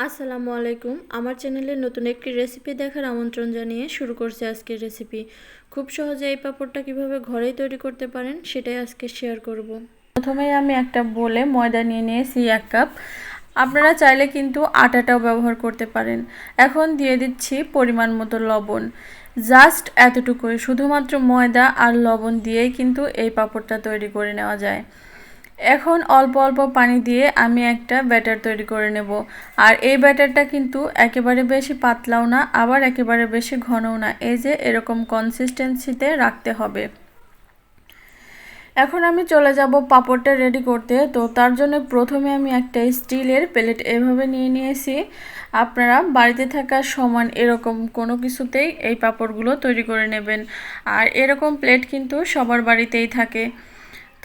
আসসালামু আলাইকুম। আমার চ্যানেলে নতুন একটি রেসিপি দেখার আমন্ত্রণ জানিয়ে শুরু করছি আজকের রেসিপি। খুব সহজে এই পাঁপড়টা কিভাবে ঘরেই তৈরি করতে পারেন সেটাই আজকে শেয়ার করব। প্রথমেই আমি একটা বোলে ময়দা নিয়ে নিয়েছি 1 কাপ। আপনারা চাইলে কিন্তু আটাটাও ব্যবহার করতে পারেন। এখন দিয়ে দিচ্ছি পরিমাণ মতো লবণ। জাস্ট এতটুকুই, শুধুমাত্র ময়দা আর লবণ দিয়েই কিন্তু এই পাঁপড়টা তৈরি করে নেওয়া যায়। এখন অল্প অল্প পানি দিয়ে আমি একটা ব্যাটার তৈরি করে নেব। আর এই ব্যাটারটা কিন্তু একেবারে বেশি পাতলাও না, আবার একেবারে বেশি ঘনও না, এই যে এরকম কনসিস্টেন্সিতে রাখতে হবে। এখন আমি চলে যাব পাঁপড়টা রেডি করতে। তো তার জন্য প্রথমে আমি একটা স্টিলের প্লেট এভাবে নিয়ে নিয়েছি। আপনারা বাড়িতে থাকা সমান এরকম কোনো কিছুতেই এই পাঁপড়গুলো তৈরি করে নেবেন। আর এরকম প্লেট কিন্তু সবার বাড়িতেই থাকে।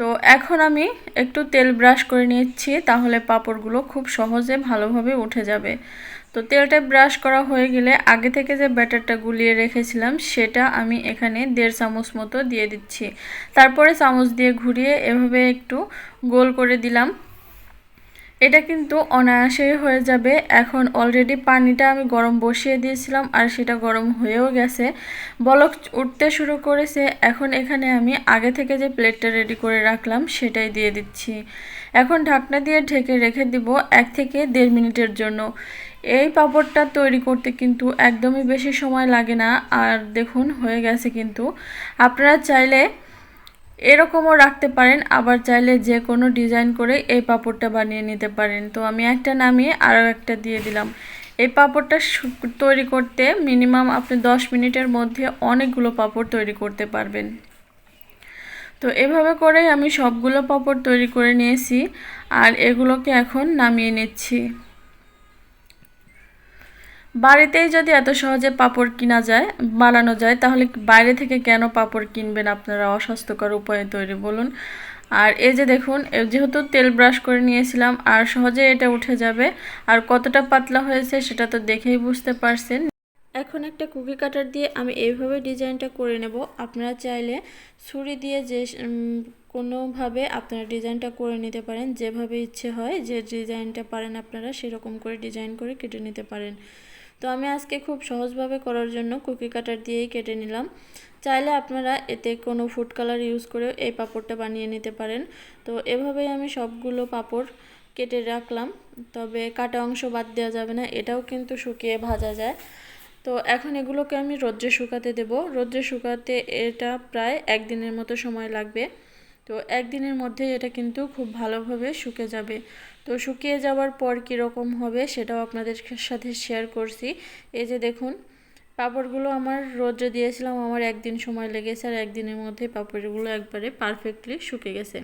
তো এখন আমি একটু তেল ব্রাশ করে নিচ্ছি, তাহলে পাঁপড়গুলো খুব সহজে ভালোভাবে উঠে যাবে। তো তেলটা ব্রাশ করা হয়ে গেলে আগে থেকে যে ব্যাটারটা গুলিয়ে রেখেছিলাম সেটা আমি এখানে 1.5 চামচ মতো দিয়ে দিচ্ছি। তারপরে চামচ দিয়ে ঘুরিয়ে এভাবে একটু গোল করে দিলাম। এটা কিন্তু অনায়াসেই হয়ে যাবে। এখন অলরেডি পানিটা আমি গরম বসিয়ে দিয়েছিলাম আর সেটা গরম হয়েও গেছে, বলক উঠতে শুরু করেছে। এখন এখানে আমি আগে থেকে যে প্লেটটা রেডি করে রাখলাম সেটাই দিয়ে দিচ্ছি। এখন ঢাকনা দিয়ে ঢেকে রেখে দিব 1 থেকে 1.5 মিনিটের জন্য। এই পাঁপড়টা তৈরি করতে কিন্তু একদমই বেশি সময় লাগে না। আর দেখুন হয়ে গেছে কিন্তু। আপনারা চাইলে এরকমও রাখতে পারেন, আবার চাইলে যে কোনো ডিজাইন করে এই পাঁপড়টা বানিয়ে নিতে পারেন। তো আমি একটা নামিয়ে আরও একটা দিয়ে দিলাম। এই পাঁপড়টা তৈরি করতে মিনিমাম আপনি 10 মিনিটের মধ্যে অনেকগুলো পাঁপড় তৈরি করতে পারবেন। তো এভাবে করেই আমি সবগুলো পাঁপড় তৈরি করে নিয়েছি আর এগুলোকে এখন নামিয়ে নিচ্ছি। বাড়িতেই যদি এত সহজে পাঁপড় বানানো যায়, তাহলে বাইরে থেকে কেন পাঁপড় কিনবেন আপনারা অস্বাস্থ্যকর উপায়ে তৈরি, বলুন। আর এই যে দেখুন, যেহেতু তেল ব্রাশ করে নিয়েছিলাম আর সহজে এটা উঠে যাবে। আর কতটা পাতলা হয়েছে সেটা তো দেখেই বুঝতে পারছেন। এখন একটা কুকি কাটার দিয়ে আমি এইভাবে ডিজাইনটা করে নেব। আপনারা চাইলে ছুরি দিয়ে যে কোনোভাবে আপনারা ডিজাইনটা করে নিতে পারেন, যেভাবে ইচ্ছে হয়, যে ডিজাইনটা পারেন আপনারা সেরকম করে ডিজাইন করে কেটে নিতে পারেন। তো আমি আজকে খুব সহজভাবে করার জন্য কুকি কাটার দিয়েই কেটে নিলাম। চাইলে আপনারা এতে কোনো ফুড কালার ইউজ করেও এই পাঁপড়টা বানিয়ে নিতে পারেন। তো এভাবেই আমি সবগুলো পাঁপড় কেটে রাখলাম। তবে কাটা অংশ বাদ দেওয়া যাবে না, এটাও কিন্তু শুকিয়ে ভাজা যায়। তো এখন এগুলোকে আমি রোদ্রে শুকাতে দেব। রোদ্রে শুকাতে এটা প্রায় 1 দিনের মতো সময় লাগবে। তো 1 দিনের মধ্যে এটা কিন্তু খুব ভালোভাবে শুকে যাবে। তো শুকিয়ে যাওয়ার পর কীরকম হবে সেটাও আপনাদের সাথে শেয়ার করছি। এই যে দেখুন, পাঁপড়গুলো আমার রোদ্রে দিয়েছিলাম, আমার 1 দিন সময় লেগেছে আর 1 দিনের মধ্যে পাঁপড়গুলো একবারে পারফেক্টলি শুকে গেছে।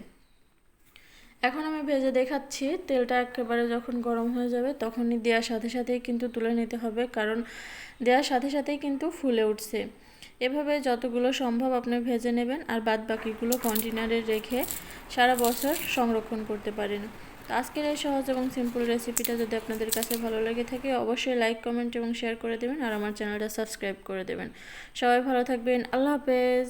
এখন আমি ভেজে দেখাচ্ছি। তেলটা একেবারে যখন গরম হয়ে যাবে তখনই দেওয়ার সাথে সাথেই কিন্তু তুলে নিতে হবে, কারণ দেওয়ার সাথে সাথেই কিন্তু ফুলে উঠছে। এভাবে যতগুলো সম্ভব আপনি ভেজে নেবেন আর বাদ বাকিগুলো কন্টেনারে রেখে সারা বছর সংরক্ষণ করতে পারেন। তো আজকের এই সহজ এবং সিম্পল রেসিপিটা যদি আপনাদের কাছে ভালো লেগে থাকে অবশ্যই লাইক, কমেন্ট এবং শেয়ার করে দেবেন আর আমার চ্যানেলটা সাবস্ক্রাইব করে দেবেন। সবাই ভালো থাকবেন। আল্লাহ হাফেজ।